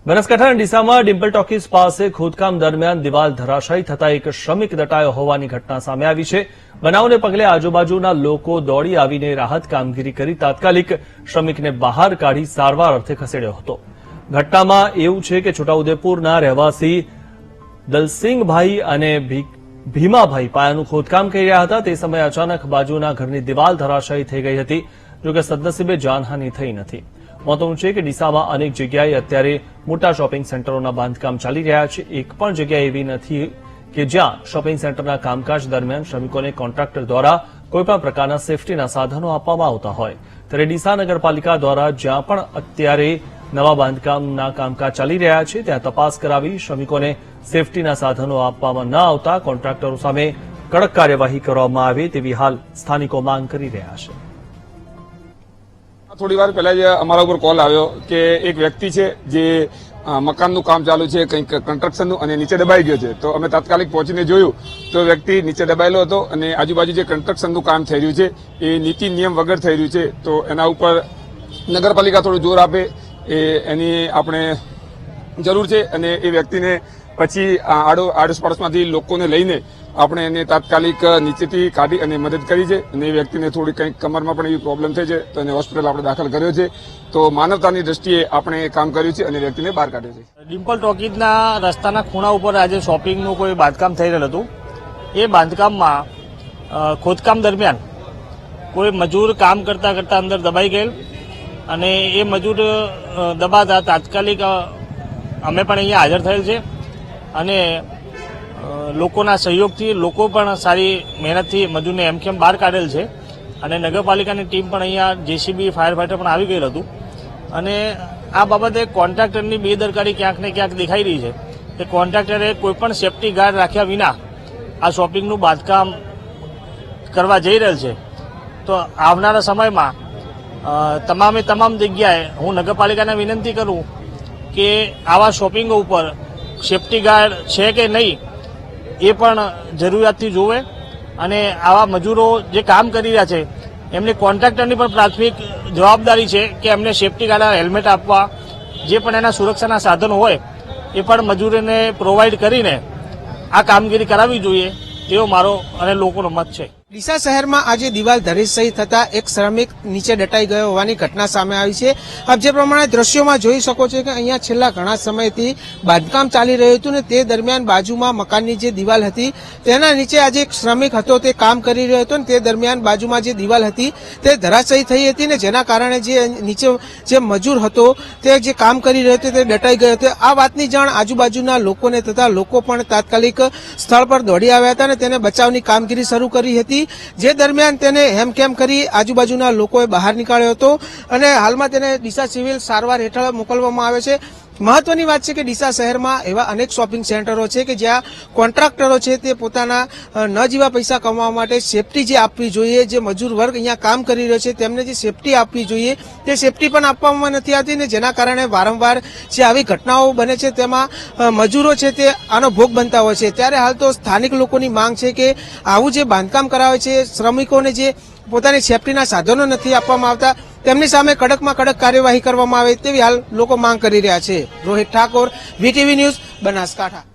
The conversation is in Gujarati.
બનાસકાંઠાના ડીસામાં ડિમ્પલ ટોકીઝ પાસે ખોદકામ દરમિયાન દિવાલ ધરાશાયી થતા એક શ્રમિક દટાયો હોવાની ઘટના સામે આવી છે। બનાવને પગલે આજુબાજુના લોકો દોડી આવીને રાહત કામગીરી કરી તાત્કાલિક શ્રમિકને બહાર કાઢી સારવાર અર્થે ખસેડ્યો હતો। ઘટનામાં એવું છે કે છોટાઉદેપુરના રહેવાસી દલસિંગભાઈ અને ભીમાભાઈ પાયાનું ખોદકામ કરી રહ્યા હતા। તે સમયે અચાનક બાજુના ઘરની દિવાલ ધરાશાયી થઈ ગઈ હતી, જોકે સદનસીબે જાનહાનિ થઈ નથી। મહત્વનું છે કે ડીસામાં અનેક જગ્યાએ અત્યારે મોટા શોપિંગ સેન્ટરોના બાંધકામ ચાલી રહ્યા છે। એક પણ જગ્યા એવી નથી કે જ્યાં શોપિંગ સેન્ટરના કામકાજ દરમિયાન શ્રમિકોને કોન્ટ્રાક્ટર દ્વારા કોઈપણ પ્રકારના સેફટીના સાધનો આપવામાં આવતા હોય, ત્યારે ડીસા નગરપાલિકા દ્વારા જ્યાં પણ અત્યારે નવા બાંધકામના કામકાજ ચાલી રહ્યા છે ત્યાં તપાસ કરાવી શ્રમિકોને સેફટીના સાધનો આપવામાં ન આવતા કોન્ટ્રાક્ટરો સામે કડક કાર્યવાહી કરવામાં આવે તેવી હાલ સ્થાનિકો માંગ કરી રહ્યા છે। થોડી વાર પહેલા જ અમારા ઉપર કોલ આવ્યો કે એક વ્યક્તિ છે જે મકાનનું કામ ચાલુ છે, કંઈક કન્સ્ટ્રક્શનનું, અને નીચે દબાઈ ગયો છે। તો અમે તાત્કાલિક પહોંચીને જોયું તો વ્યક્તિ નીચે દબાયેલો હતો અને આજુબાજુ જે કન્સ્ટ્રક્શનનું કામ થઈ રહ્યું છે એ નીતિ નિયમ વગર થઈ રહ્યું છે। તો એના ઉપર નગરપાલિકા થોડું જોર આપે એની આપણે જરૂર છે। અને એ વ્યક્તિને પછી આડોશ પાડોશમાંથી લોકોને લઈને આપણે એને તાત્કાલિક નીચેથી કાઢી અને મદદ કરી છે। અને એ વ્યક્તિને થોડી કંઈક કમરમાં પણ એવી પ્રોબ્લેમ થઈ છે તો એને હોસ્પિટલ આપણે દાખલ કર્યો છે। તો માનવતાની દ્રષ્ટિએ આપણે કામ કર્યું છે અને વ્યક્તિને બહાર કાઢ્યો છે। ડિમ્પલ ટોકીઝના રસ્તાના ખૂણા ઉપર આજે શોપિંગનું કોઈ બાંધકામ થઈ રહેલું હતું। એ બાંધકામમાં ખોદકામ દરમિયાન કોઈ મજૂર કામ કરતા કરતા અંદર દબાઈ ગયેલ અને એ મજૂર દબાતા તાત્કાલિક અમે પણ અહીંયા હાજર થયેલ છે અને લોકોના સહયોગથી, લોકો પણ સારી મહેનતથી મજૂરને એમકેમ બહાર કાઢેલ છે અને નગરપાલિકાની ટીમ પણ અહીંયા જેસીબી, ફાયર ફાઈટર પણ આવી ગયેલ હતું। અને આ બાબતે કોન્ટ્રાક્ટરની બેદરકારી ક્યાંક ને ક્યાંક દેખાઈ રહી છે કે કોન્ટ્રાક્ટરે કોઈપણ સેફટી ગાર્ડ રાખ્યા વિના આ શોપિંગનું બાંધકામ કરવા જઈ રહેલ છે। તો આવનારા સમયમાં તમામ જગ્યાએ હું નગરપાલિકાને વિનંતી કરું કે આવા શોપિંગો ઉપર સેફટી ગાર્ડ છે કે નહીં એ પણ જરૂરિયાતથી જોવે અને આવા મજૂરો જે કામ કરી રહ્યા છે એમની કોન્ટ્રાક્ટરની પણ પ્રાથમિક જવાબદારી છે કે એમને સેફટી ગાર્ડ, હેલ્મેટ આપવા, જે પણ એના સુરક્ષાના સાધનો હોય એ પણ મજૂરોને પ્રોવાઈડ કરીને આ કામગીરી કરાવવી જોઈએ તેવો મારો અને લોકોનો મત છે। ડીસા શહેરમાં આજે દિવાલ ધરાશાયી થતા એક શ્રમિક નીચે દટાઈ ગયો હોવાની ઘટના સામે આવી છે। આપ જે પ્રમાણે દ્રશ્યોમાં જોઈ શકો છો કે અહીંયા છેલ્લા ઘણા સમયથી બાંધકામ ચાલી રહ્યું હતું ને તે દરમિયાન બાજુમાં મકાનની જે દિવાલ હતી તેના નીચે આજે એક શ્રમિક હતો તે કામ કરી રહ્યો હતો ને તે દરમિયાન બાજુમાં જે દિવાલ હતી તે ધરાશાયી થઈ હતી ને જેના કારણે જે નીચે જે મજૂર હતો તે જે કામ કરી રહ્યો હતો તે દટાઈ ગયો હતો। આ વાતની જાણ આજુબાજુના લોકોને થતા લોકો પણ તાત્કાલિક સ્થળ પર દોડી આવ્યા હતા અને તેને બચાવની કામગીરી શરૂ કરી હતી, જે દરમિયાન તેને હેમખેમ કરી આજુબાજુના લોકોએ બહાર નીકાળ્યો હતો અને હાલમાં તેને ડીસા સિવિલ સારવાર હેઠળ મોકલવામાં આવે છે। મહત્વની વાત છે કે ડીસા શહેરમાં એવા અનેક શોપિંગ સેન્ટરો છે કે જ્યાં કોન્ટ્રાક્ટરો છે તે પોતાના નજીવા પૈસા કમાવા માટે સેફટી જે આપવી જોઈએ, જે મજૂર વર્ગ અહીંયા કામ કરી રહ્યો છે તેમને જે સેફટી આપવી જોઈએ તે સેફટી પણ આપવામાં નથી આવતી ને જેના કારણે વારંવાર જે આવી ઘટનાઓ બને છે તેમાં મજૂરો છે તે આનો ભોગ બનતા હોય છે। ત્યારે હાલ તો સ્થાનિક લોકોની માંગ છે કે આવું જે બાંધકામ કરાવે છે શ્રમિકોને જે પોતાની સેફટીના સાધનો નથી આપવામાં આવતા તેમની સામે કડકમાં કડક કાર્યવાહી કરવામાં આવે તેવી હાલ લોકો માંગ કરી રહ્યા છે। Rohit Thakor, VTV news, Banaskantha.